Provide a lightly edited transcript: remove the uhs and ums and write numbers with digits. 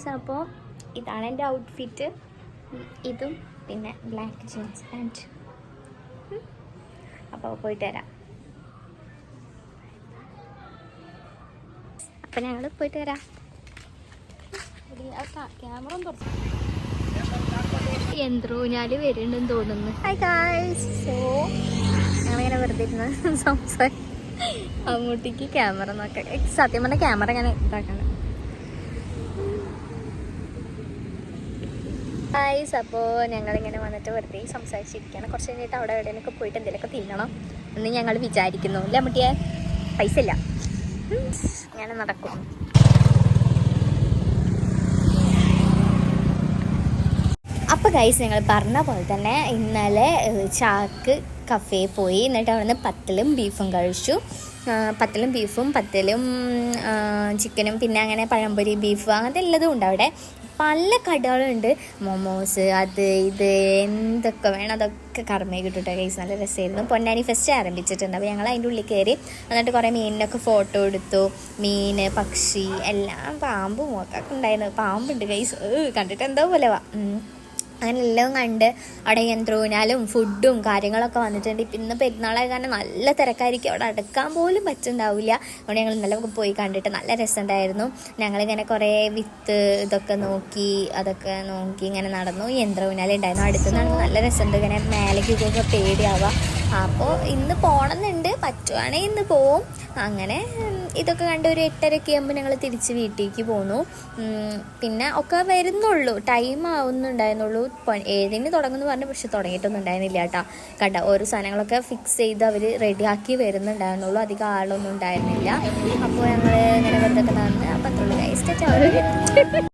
Guys, അപ്പോൾ ഇതാണ് എൻ്റെ ഔട്ട്ഫിറ്റ്. ഇതും പിന്നെ ബ്ലാക്ക് ജീൻസ് പാൻറ്റ്. അപ്പോൾ പോയിട്ട് വരാം. അപ്പം ഞങ്ങൾ പോയിട്ട് വരാം. ക്യാമറ യന്ത്രൂഞ്ഞാല് വരുന്നുണ്ടെന്ന് തോന്നുന്നു. Hi guys. സോ ഞങ്ങളിങ്ങനെ വെറുതെ ഇരുന്ന് സംസാരിക്കും. അങ്ങോട്ടേക്ക് ക്യാമറ നോക്കാം. സത്യം പറഞ്ഞാൽ ക്യാമറ ഇങ്ങനെ ഇതാക്കണം. ഗൈസ്, അപ്പോൾ ഞങ്ങളിങ്ങനെ വന്നിട്ട് വെറുതെ സംസാരിച്ചിരിക്കുകയാണ്. കുറച്ച് കഴിഞ്ഞിട്ട് അവിടെ എവിടെയൊക്കെ പോയിട്ട് എന്തെങ്കിലുമൊക്കെ തിന്നണം എന്ന് ഞങ്ങൾ വിചാരിക്കുന്നു. ഇല്ല മുട്ടിയെ, പൈസ ഇല്ല, ഇങ്ങനെ നടക്കും. അപ്പോൾ ഗൈസ്, ഞങ്ങൾ പറഞ്ഞ പോലെ തന്നെ ഇന്നലെ ചാക്ക് കഫേ പോയി. എന്നിട്ട് അവിടെ നിന്ന് പത്തലും ബീഫും കഴിച്ചു. പത്തലും ബീഫും, പത്തലും ചിക്കനും, പിന്നെ അങ്ങനെ പഴംപൊരി, ബീഫ്, അങ്ങനത്തെ എല്ലാതും ഉണ്ട് അവിടെ. പല കടകളുണ്ട്. മൊമോസ്, അത് ഇത് എന്തൊക്കെ വേണം അതൊക്കെ കറമേ കിട്ടും ഗൈസ്. നല്ല രസമായിരുന്നു. പൊന്നാനി ഫെസ്റ്റ് ആരംഭിച്ചിട്ടുണ്ട്. അപ്പോൾ ഞങ്ങൾ അതിൻ്റെ ഉള്ളിൽ കയറി. എന്നിട്ട് കുറേ മീനിനൊക്കെ ഫോട്ടോ എടുത്തു. മീൻ, പക്ഷി എല്ലാം, പാമ്പും ഒക്കെ ഉണ്ടായിരുന്നു. പാമ്പുണ്ട് ഗൈസ്, കണ്ടിട്ട് എന്തോ പോലെ അങ്ങനെ എല്ലാം കണ്ട് അവിടെ യന്ത്രൂനാലും ഫുഡും കാര്യങ്ങളൊക്കെ വന്നിട്ടുണ്ട്. ഇന്ന് പെരുന്നാളായ കാരണം നല്ല തിരക്കായിരിക്കും. അവിടെ അടുക്കാൻ പോലും പറ്റുന്നുണ്ടാവില്ല. അവിടെ ഞങ്ങൾ ഇന്നലെ പോയി കണ്ടിട്ട് നല്ല രസമുണ്ടായിരുന്നു. ഞങ്ങളിങ്ങനെ കുറേ വിത്ത് ഇതൊക്കെ നോക്കി, അതൊക്കെ നോക്കി ഇങ്ങനെ നടന്നു. യന്ത്രൂനാലുണ്ടായിരുന്നു. അടുത്തുനിന്നാണ് നല്ല രസമുണ്ട്. ഇങ്ങനെ മേലേക്കൊക്കെ പേടിയാവുക. അപ്പോൾ ഇന്ന് പോകണമെന്നുണ്ട്. പറ്റുവാണെങ്കിൽ ഇന്ന് പോവും. അങ്ങനെ ഇതൊക്കെ കണ്ട് ഒരു 8:30 ആകുമ്പോൾ ഞങ്ങൾ തിരിച്ച് വീട്ടിലേക്ക് പോന്നു. പിന്നെ ഒക്കെ വരുന്നുള്ളൂ, ടൈം ആവുന്നുണ്ടായിരുന്നുള്ളൂ. 7-ന് തുടങ്ങുമെന്ന് പറഞ്ഞു, പക്ഷെ തുടങ്ങിയിട്ടൊന്നും ഉണ്ടായിരുന്നില്ല കേട്ടോ. കണ്ട ഓരോ സാധനങ്ങളൊക്കെ ഫിക്സ് ചെയ്ത് അവർ റെഡിയാക്കി വരുന്നുണ്ടായിരുന്നുള്ളൂ. അധികം ആളൊന്നും ഉണ്ടായിരുന്നില്ല. അപ്പോൾ ഞങ്ങൾ ഇങ്ങനെ വെറുതെ നടന്ന്. അപ്പോൾ അത്രയുള്ളൂ ഗൈസ്.